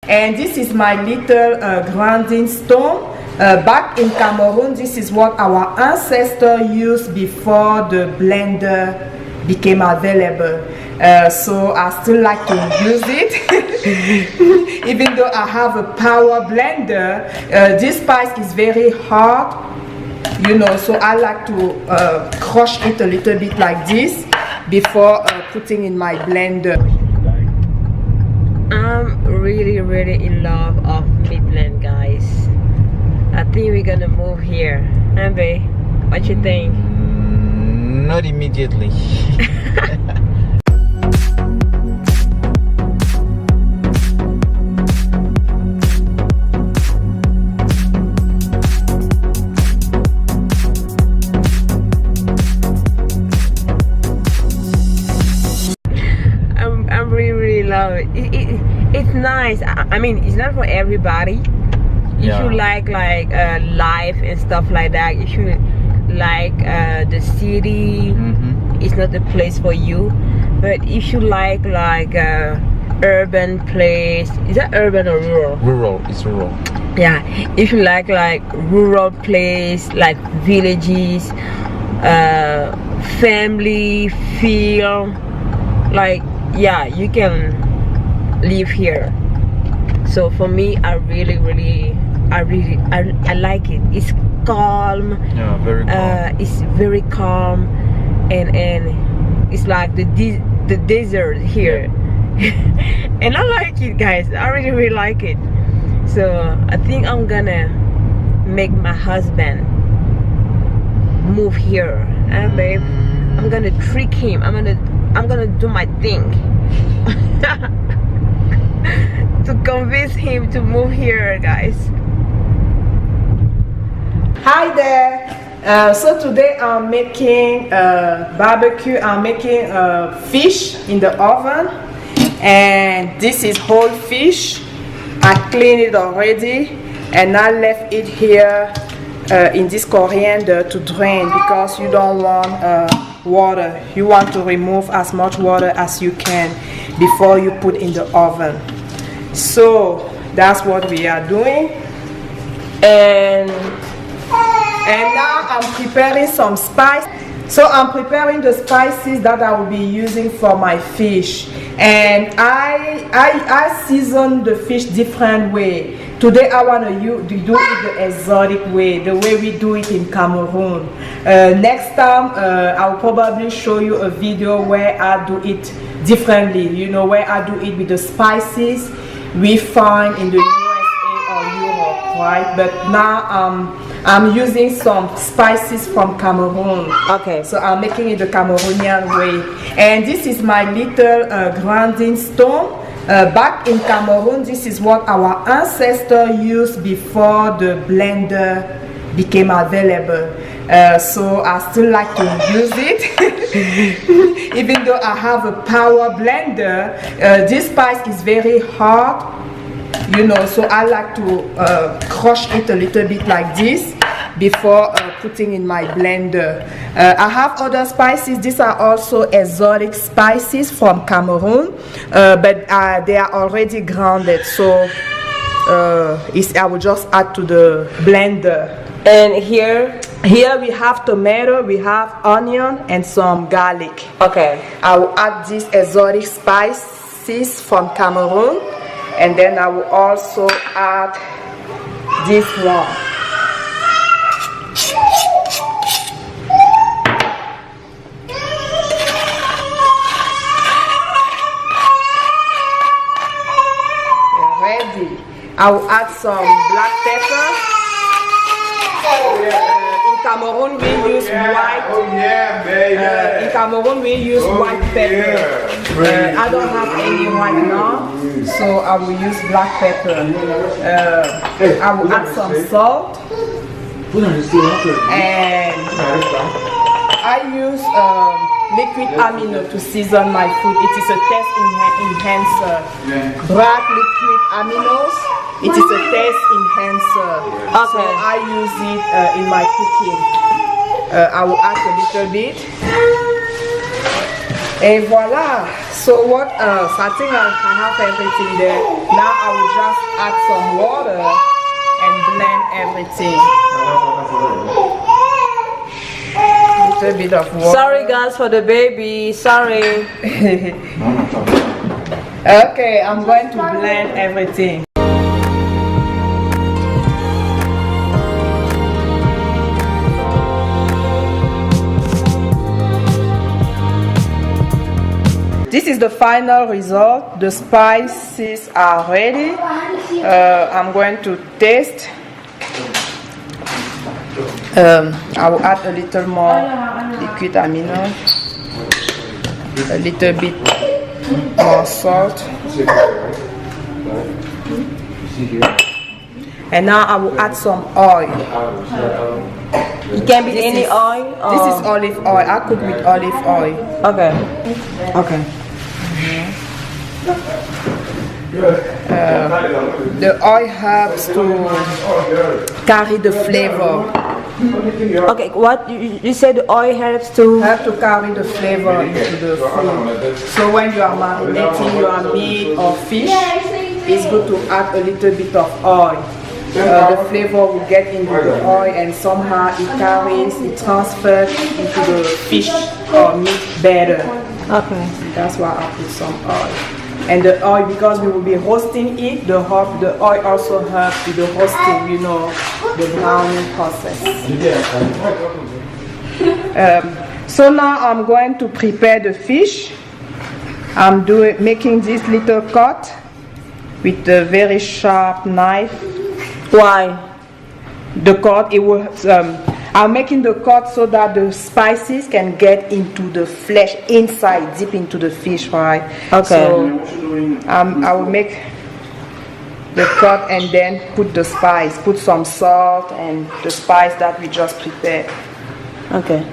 and this is my little grinding stone. Back in Cameroon, this is what our ancestors used before the blender became available. So I still like to use it. Even though I have a power blender, this spice is very hard, you know, so I like to crush it a little bit like this before putting in my blender. I'm really in love of Midland, guys. I think we're gonna move here. Huh, babe? What you think? Not immediately. I'm really love it. It's nice. I mean, it's not for everybody. If you like life and stuff like that, if you like the city, it's not the place for you. But if you like urban place, is that urban or rural? Rural, it's rural. Yeah, if you like rural place, like villages, family feel, like, yeah, you can live here. So for me, I like it. It's calm. Yeah, very calm. It's very calm, and it's like the desert here. And I like it, guys. I really like it. So I think I'm gonna make my husband move here, and babe, I'm gonna trick him. I'm gonna do my thing to convince him to move here, guys. Hi there. So today I'm making barbecue. I'm making fish in the oven, and this is whole fish. I cleaned it already, and I left it here in this coriander to drain, because you don't want water. You want to remove as much water as you can before you put in the oven. So that's what we are doing, and now I'm preparing some spice. So I'm preparing the spices that I will be using for my fish, and I season the fish different way. Today I want to do it the exotic way, the way we do it in Cameroon. Next time I will probably show you a video where I do it differently, you know, where I do it with the spices we find in the USA or Europe, right? But now I'm using some spices from Cameroon. Okay. So I'm making it the Cameroonian way. And this is my little grinding stone. Back in Cameroon, this is what our ancestors used before the blender became available. So I still like to use it. Even though I have a power blender, this spice is very hard, you know, so I like to crush it a little bit like this before putting in my blender. I have other spices. These are also exotic spices from Cameroon, but they are already grounded, so I will just add to the blender. And here we have tomato, we have onion, and some garlic. Okay. I will add these exotic spices from Cameroon, and then I will also add this one. Ready. I will add some black pepper. In Cameroon we use white. In Cameroon we use white pepper. I don't have any right now, so I will use black pepper. I will add some salt, and I use liquid amino to season my food. It is a taste enhancer. Black liquid aminos. It is a taste enhancer. Okay. So I use it in my cooking. I will add a little bit. Et voilà. So what else? I think I have everything there. Now I will just add some water and blend everything. Little bit of water. Sorry guys for the baby. Sorry. Okay, I'm going to blend everything. This is the final result. The spices are ready. I'm going to taste. I will add a little more liquid amino, a little bit more salt, and now I will add some oil. It can be any oil. This is olive oil. I cook with olive oil. Okay. Okay. The oil helps to carry the flavor. Okay, what you said the oil helps to Carry the flavor into the food. So when you are marinating your meat or fish, it's good to add a little bit of oil. The flavor will get into the oil and somehow it transfers into the fish or meat better. Okay. That's why I put some oil. And the oil, because we will be roasting it, the oil also helps with the roasting, you know, the browning process. So now I'm going to prepare the fish. I'm making this little cut with a very sharp knife. Why? The cut, it will. I'm making the cut so that the spices can get into the flesh inside, deep into the fish, right? Okay. So I will make the cut and then put the spice, put some salt and the spice that we just prepared. Okay.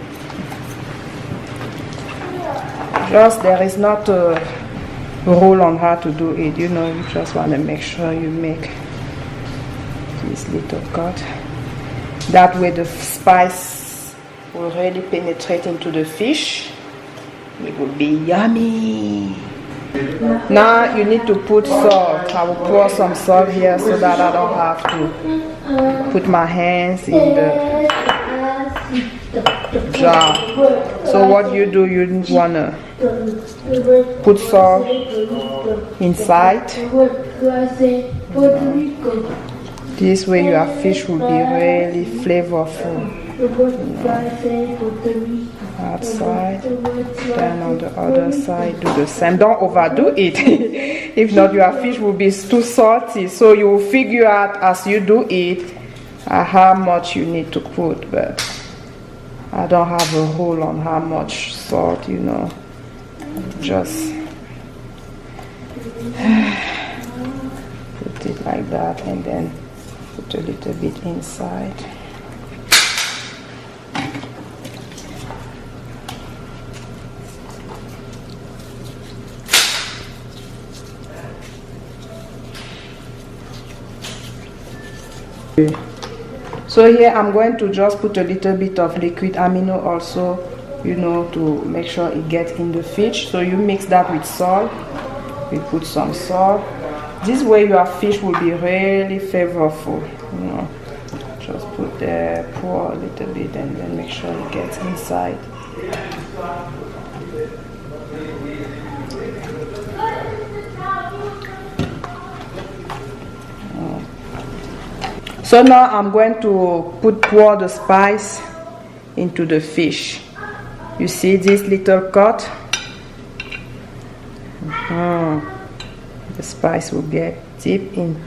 Just there is not a rule on how to do it, you know. You just want to make sure you make this little cut. That way the spice will really penetrate into the fish. It will be yummy. Now you need to put salt. I will pour some salt here so that I don't have to put my hands in the jar. So what you do, you want to put salt inside. This way your fish will be really flavorful. Outside, then on the other side do the same. Don't overdo it. If not, your fish will be too salty. So you will figure out as you do it how much you need to put. But I don't have a rule on how much salt, you know. Just put it like that and then put a little bit inside. So here I'm going to just put a little bit of liquid amino also, you know, to make sure it gets in the fish. So you mix that with salt. We put some salt. This way your fish will be really flavorful, you know. Just put there, pour a little bit and then make sure it gets inside. So now I'm going to pour the spice into the fish. You see this little cut? The spice will get deep in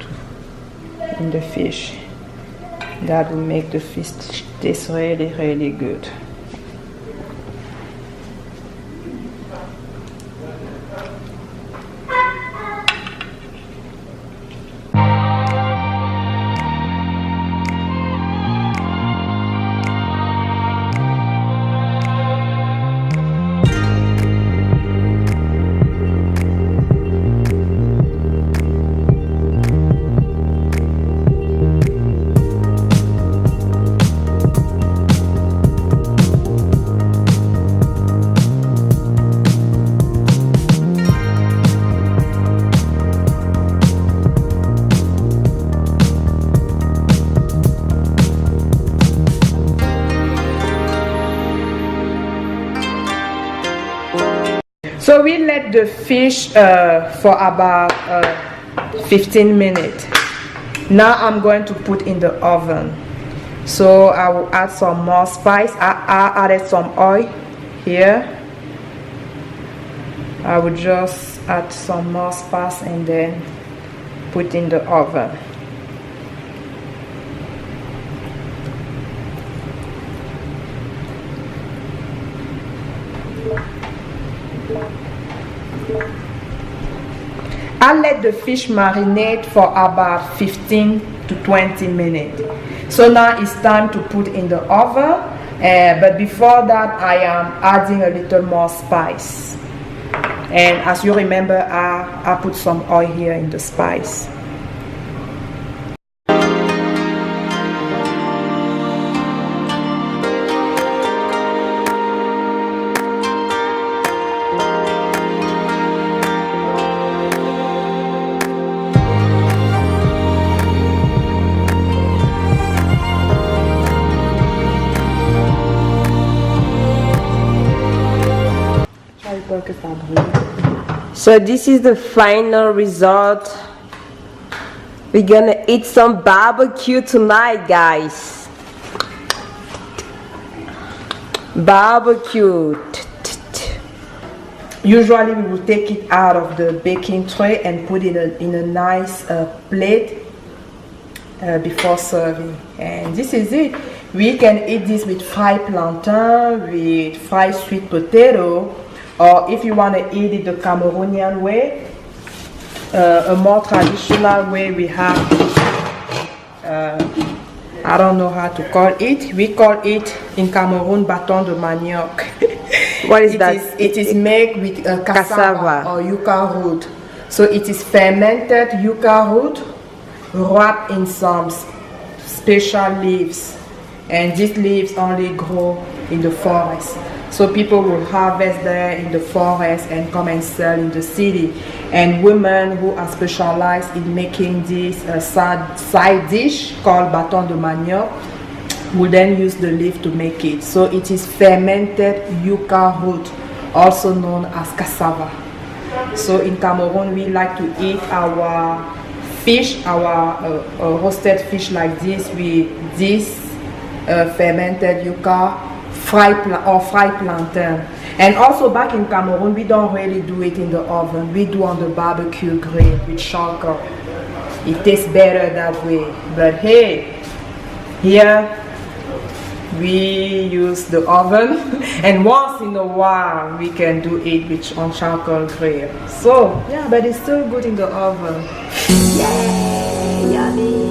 the fish. That will make the fish taste really, really good. So we let the fish for about 15 minutes. Now I'm going to put in the oven. So I will add some more spice. I added some oil here. I will just add some more spice and then put in the oven. I'll let the fish marinate for about 15 to 20 minutes. So now it's time to put in the oven, but before that I am adding a little more spice. And as you remember, I put some oil here in the spice. So this is the final result. We're gonna eat some barbecue tonight, guys. Barbecue. Usually we will take it out of the baking tray and put it in a nice plate before serving. And this is it. We can eat this with fried plantain, with fried sweet potato, or if you want to eat it the Cameroonian way, a more traditional way, we have I don't know how to call it. We call it in Cameroon bâton de manioc. What is that? It is made with cassava or yucca root. So it is fermented yucca root wrapped in some special leaves, and these leaves only grow in the forest. So people will harvest there in the forest and come and sell in the city. And women who are specialized in making this side dish called bâton de manioc will then use the leaf to make it. So it is fermented yucca root, also known as cassava. So in Cameroon we like to eat our fish, our roasted fish like this with this fermented yucca fried plantain. And also back in Cameroon we don't really do it in the oven, we do on the barbecue grill with charcoal. It tastes better that way. But hey, here we use the oven and once in a while we can do it with on charcoal grill. So yeah, but it's still good in the oven. Yay, yummy.